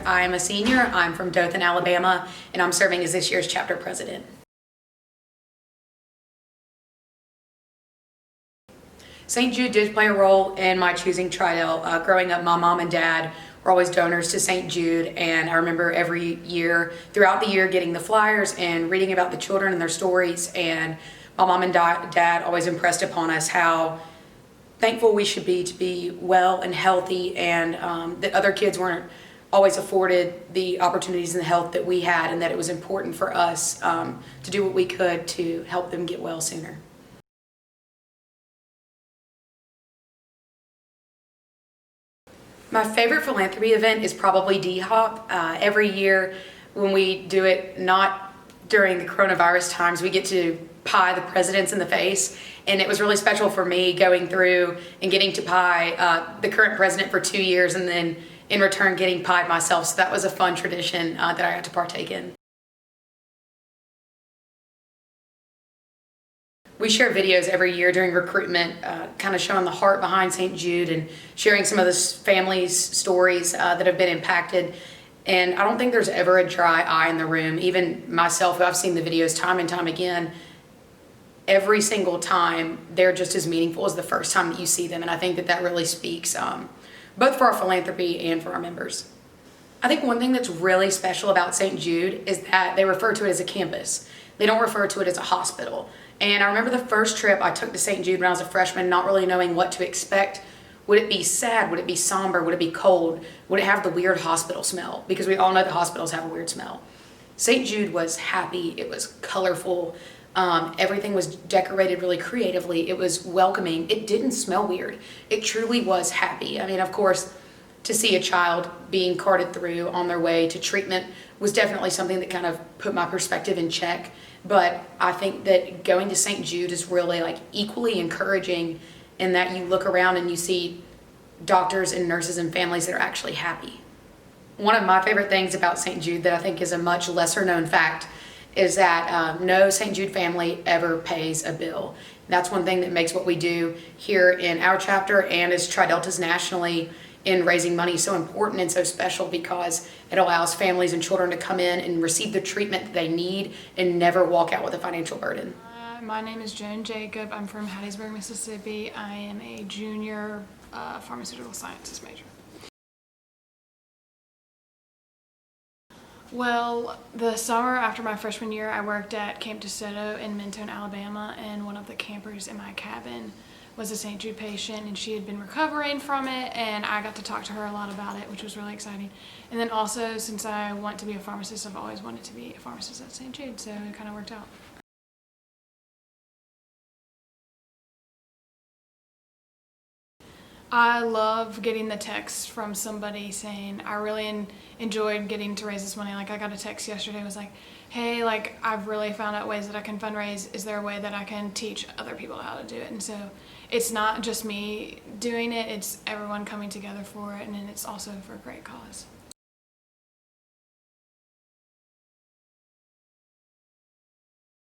I am a senior. I'm from Dothan, Alabama, and I'm serving as this year's chapter president. St. Jude did play a role in my choosing Tridel. Growing up, my mom and dad were always donors to St. Jude, and I remember every year, throughout the year, getting the flyers and reading about the children and their stories, and my mom and dad always impressed upon us how thankful we should be to be well and healthy, and that other kids weren't always afforded the opportunities and the health that we had, and that it was important for us to do what we could to help them get well sooner. My favorite philanthropy event is probably D-Hop. Every year when we do it, not during the coronavirus times, we get to pie the presidents in the face. And it was really special for me going through and getting to pie the current president for 2 years, and then in return getting pied myself. So that was a fun tradition that I got to partake in. We share videos every year during recruitment, kind of showing the heart behind St. Jude and sharing some of the families' stories that have been impacted. And I don't think there's ever a dry eye in the room. Even myself, who I've seen the videos time and time again, every single time they're just as meaningful as the first time that you see them. And I think that that really speaks both for our philanthropy and for our members. I think one thing that's really special about St. Jude is that they refer to it as a campus. They don't refer to it as a hospital. And I remember the first trip I took to St. Jude when I was a freshman, not really knowing what to expect. Would it be sad? Would it be somber? Would it be cold? Would it have the weird hospital smell? Because we all know that hospitals have a weird smell. St. Jude was happy. It was colorful. Everything was decorated really creatively. It was welcoming. It didn't smell weird. It truly was happy. I mean, of course, to see a child being carted through on their way to treatment was definitely something that kind of put my perspective in check. But I think that going to St. Jude is really like equally encouraging in that you look around and you see doctors and nurses and families that are actually happy. One of my favorite things about St. Jude that I think is a much lesser known fact is that no St. Jude family ever pays a bill. That's one thing that makes what we do here in our chapter and as Tri-Deltas nationally in raising money so important and so special, because it allows families and children to come in and receive the treatment that they need and never walk out with a financial burden. My name is Joan Jacob. I'm from Hattiesburg, Mississippi. I am a junior pharmaceutical sciences major. Well, the summer after my freshman year, I worked at Camp DeSoto in Mentone, Alabama, and one of the campers in my cabin was a St. Jude patient, and she had been recovering from it, and I got to talk to her a lot about it, which was really exciting. And then also, since I want to be a pharmacist, I've always wanted to be a pharmacist at St. Jude, so it kind of worked out. I love getting the text from somebody saying, I really enjoyed getting to raise this money. Like, I got a text yesterday, it was like, hey, like, I've really found out ways that I can fundraise. Is there a way that I can teach other people how to do it? And so it's not just me doing it, it's everyone coming together for it, and then it's also for a great cause.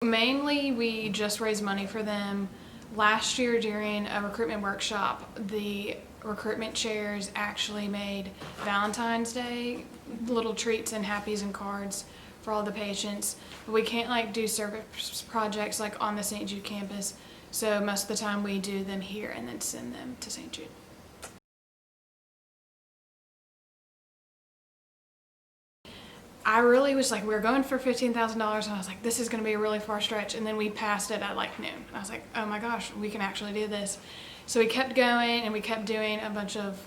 Mainly, we just raise money for them. Last year during a recruitment workshop, the recruitment chairs actually made Valentine's Day little treats and happies and cards for all the patients. But we can't like do service projects like on the St. Jude campus, so most of the time we do them here and then send them to St. Jude. I really was like, we were going for $15,000, and I was like, this is going to be a really far stretch. And then we passed it at like noon. I was like, oh my gosh, we can actually do this. So we kept going, and we kept doing a bunch of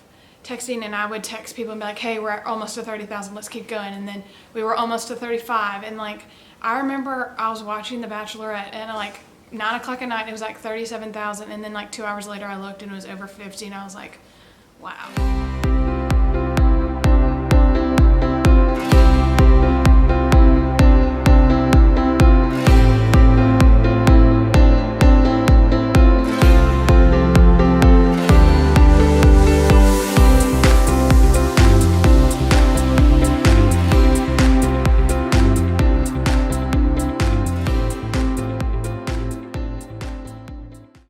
texting, and I would text people and be like, hey, we're almost to 30,000, let's keep going. And then we were almost to 35. And like, I remember I was watching The Bachelorette, and like 9 o'clock at night, it was like 37,000. And then like 2 hours later, I looked and it was over 50, and I was like, wow.